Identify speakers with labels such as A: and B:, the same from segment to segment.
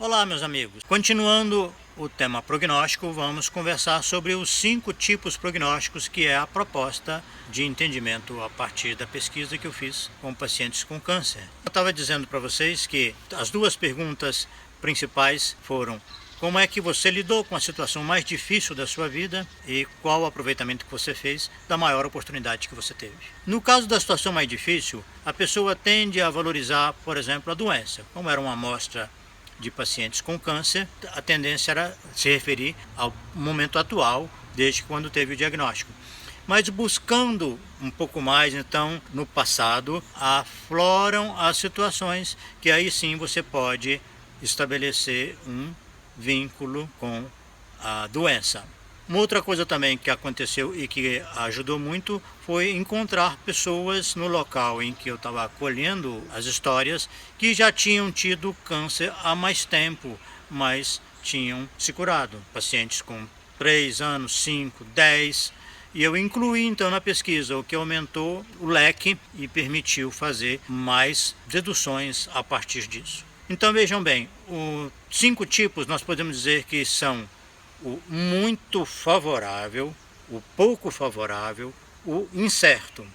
A: Olá, meus amigos. Continuando o tema prognóstico, vamos conversar sobre os 5 tipos prognósticos, que é a proposta de entendimento a partir da pesquisa que eu fiz com pacientes com câncer. Eu estava dizendo para vocês que as duas perguntas principais foram: como é que você lidou com a situação mais difícil da sua vida e qual o aproveitamento que você fez da maior oportunidade que você teve. No caso da situação mais difícil, a pessoa tende a valorizar, por exemplo, a doença. Como era uma amostra de pacientes com câncer, a tendência era se referir ao momento atual, desde quando teve o diagnóstico. Mas buscando um pouco mais, então, no passado, afloram as situações que aí sim você pode estabelecer um vínculo com a doença. Uma outra coisa também que aconteceu e que ajudou muito foi encontrar pessoas no local em que eu estava acolhendo as histórias que já tinham tido câncer há mais tempo, mas tinham se curado. Pacientes com 3 anos, 5, 10. E eu incluí então na pesquisa, o que aumentou o leque e permitiu fazer mais deduções a partir disso. Então vejam bem, os 5 tipos nós podemos dizer que são o muito favorável, o pouco favorável, o incerto,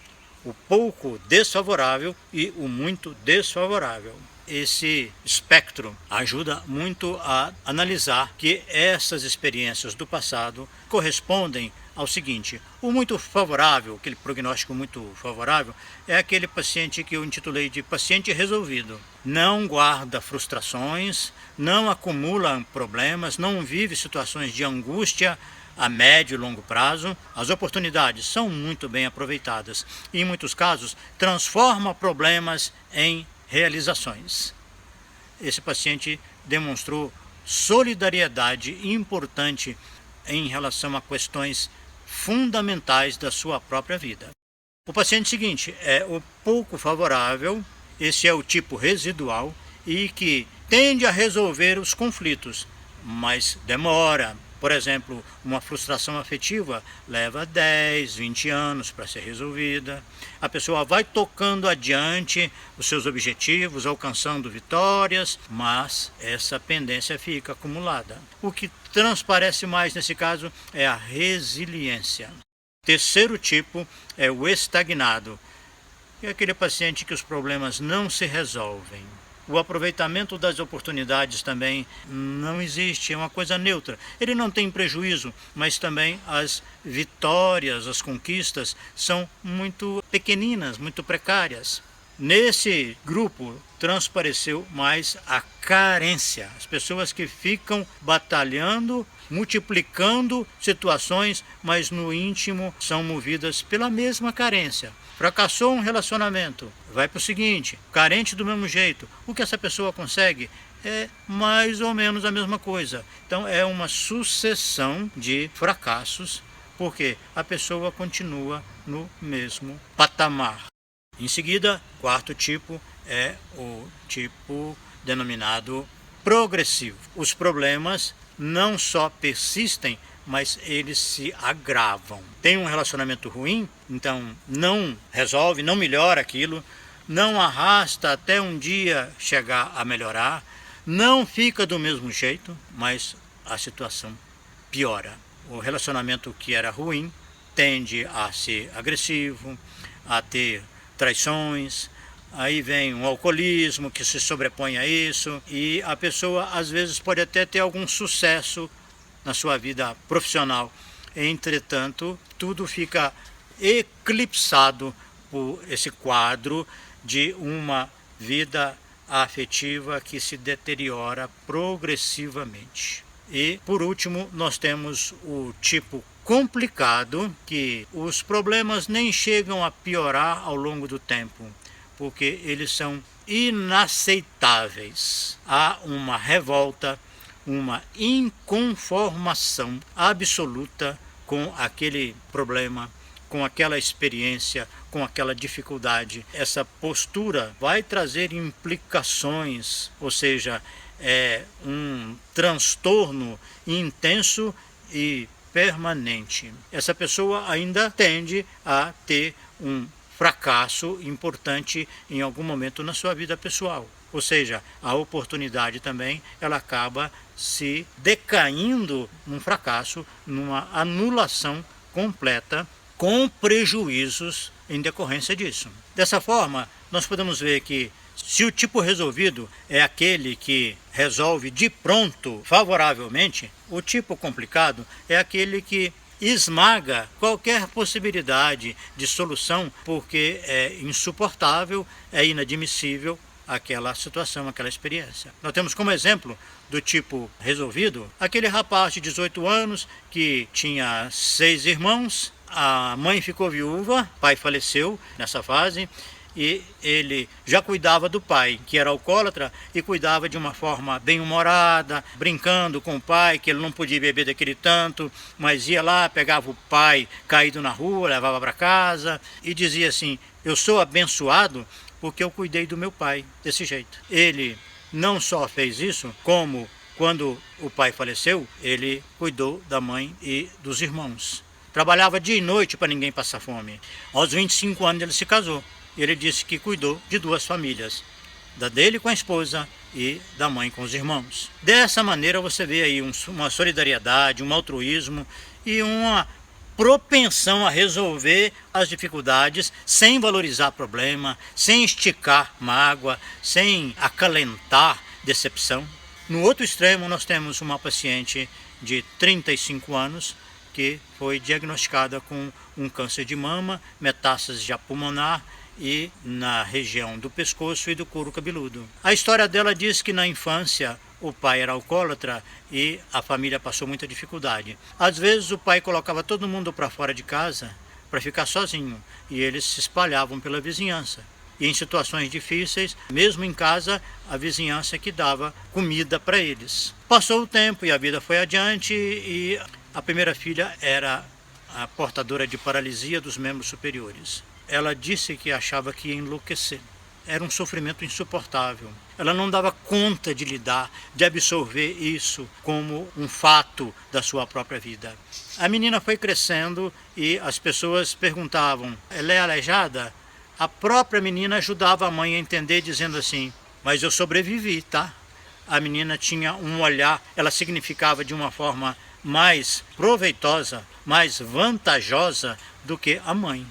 A: o pouco desfavorável e o muito desfavorável. Esse espectro ajuda muito a analisar que essas experiências do passado correspondem ao seguinte: o muito favorável, aquele prognóstico muito favorável, é aquele paciente que eu intitulei de paciente resolvido. Não guarda frustrações, não acumula problemas, não vive situações de angústia a médio e longo prazo. As oportunidades são muito bem aproveitadas e, em muitos casos, transforma problemas em realizações. Esse paciente demonstrou solidariedade importante em relação a questões fundamentais da sua própria vida. O paciente seguinte é o pouco favorável, esse é o tipo residual e que tende a resolver os conflitos, mas demora. Por exemplo, uma frustração afetiva leva 10, 20 anos para ser resolvida. A pessoa vai tocando adiante os seus objetivos, alcançando vitórias, mas essa pendência fica acumulada. O que transparece mais nesse caso é a resiliência. Terceiro tipo é o estagnado, é aquele paciente que os problemas não se resolvem. O aproveitamento das oportunidades também não existe, é uma coisa neutra. Ele não tem prejuízo, mas também as vitórias, as conquistas são muito pequeninas, muito precárias. Nesse grupo transpareceu mais a carência, as pessoas que ficam batalhando, multiplicando situações, mas no íntimo são movidas pela mesma carência. Fracassou um relacionamento, vai para o seguinte, carente do mesmo jeito. O que essa pessoa consegue é mais ou menos a mesma coisa. Então é uma sucessão de fracassos, porque a pessoa continua no mesmo patamar. Em seguida, quarto tipo é o tipo denominado progressivo. Os problemas não só persistem, mas eles se agravam. Tem um relacionamento ruim, então não resolve, não melhora aquilo, não arrasta até um dia chegar a melhorar, não fica do mesmo jeito, mas a situação piora. O relacionamento que era ruim tende a ser agressivo, a ter traições, aí vem um alcoolismo que se sobrepõe a isso e a pessoa às vezes pode até ter algum sucesso na sua vida profissional. Entretanto, tudo fica eclipsado por esse quadro de uma vida afetiva que se deteriora progressivamente. E, por último, nós temos o tipo complicado, que os problemas nem chegam a piorar ao longo do tempo, porque eles são inaceitáveis. Há uma revolta, uma inconformação absoluta com aquele problema, com aquela experiência, com aquela dificuldade. Essa postura vai trazer implicações, ou seja, é um transtorno intenso e permanente. Essa pessoa ainda tende a ter um fracasso importante em algum momento na sua vida pessoal. Ou seja, a oportunidade também, ela acaba se decaindo num fracasso, numa anulação completa, com prejuízos em decorrência disso. Dessa forma, nós podemos ver que se o tipo resolvido é aquele que resolve de pronto favoravelmente, o tipo complicado é aquele que esmaga qualquer possibilidade de solução, porque é insuportável, é inadmissível aquela situação, aquela experiência. Nós temos como exemplo do tipo resolvido aquele rapaz de 18 anos que tinha 6 irmãos, a mãe ficou viúva, o pai faleceu nessa fase, e ele já cuidava do pai, que era alcoólatra, e cuidava de uma forma bem-humorada, brincando com o pai, que ele não podia beber daquele tanto, mas ia lá, pegava o pai caído na rua, levava para casa, e dizia assim: eu sou abençoado porque eu cuidei do meu pai desse jeito. Ele não só fez isso, como quando o pai faleceu, ele cuidou da mãe e dos irmãos. Trabalhava dia e noite para ninguém passar fome. Aos 25 anos ele se casou. Ele disse que cuidou de 2 famílias, da dele com a esposa e da mãe com os irmãos. Dessa maneira você vê aí uma solidariedade, um altruísmo e uma propensão a resolver as dificuldades sem valorizar problema, sem esticar mágoa, sem acalentar decepção. No outro extremo nós temos uma paciente de 35 anos que foi diagnosticada com um câncer de mama, metástase já pulmonar, e na região do pescoço e do couro cabeludo. A história dela diz que na infância o pai era alcoólatra e a família passou muita dificuldade. Às vezes o pai colocava todo mundo para fora de casa para ficar sozinho e eles se espalhavam pela vizinhança. E em situações difíceis, mesmo em casa, a vizinhança que dava comida para eles. Passou o tempo e a vida foi adiante e a primeira filha era a portadora de paralisia dos membros superiores. Ela disse que achava que ia enlouquecer. Era um sofrimento insuportável. Ela não dava conta de lidar, de absorver isso como um fato da sua própria vida. A menina foi crescendo e as pessoas perguntavam: ela é aleijada? A própria menina ajudava a mãe a entender, dizendo assim: mas eu sobrevivi, tá? A menina tinha um olhar, ela significava de uma forma mais proveitosa, mais vantajosa do que a mãe.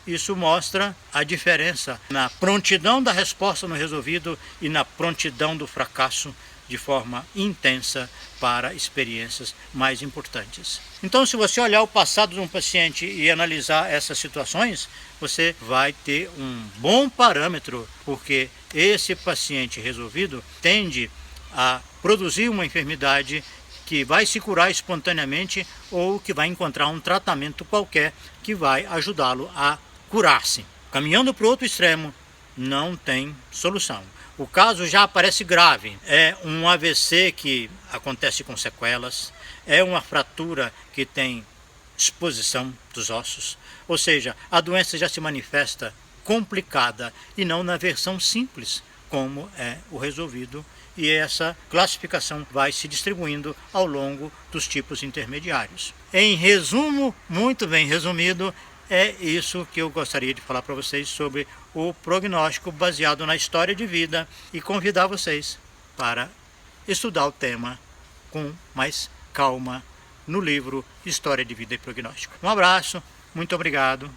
A: Isso mostra a diferença na prontidão da resposta no resolvido e na prontidão do fracasso de forma intensa para experiências mais importantes. Então, se você olhar o passado de um paciente e analisar essas situações, você vai ter um bom parâmetro, porque esse paciente resolvido tende a produzir uma enfermidade que vai se curar espontaneamente ou que vai encontrar um tratamento qualquer que vai ajudá-lo a curar-se. Caminhando para o outro extremo, não tem solução. O caso já aparece grave, é um AVC que acontece com sequelas, é uma fratura que tem exposição dos ossos, ou seja, a doença já se manifesta complicada e não na versão simples, como é o resolvido, e essa classificação vai se distribuindo ao longo dos tipos intermediários. Em resumo, muito bem resumido, é isso que eu gostaria de falar para vocês sobre o prognóstico baseado na história de vida e convidar vocês para estudar o tema com mais calma no livro História de Vida e Prognóstico. Um abraço, muito obrigado.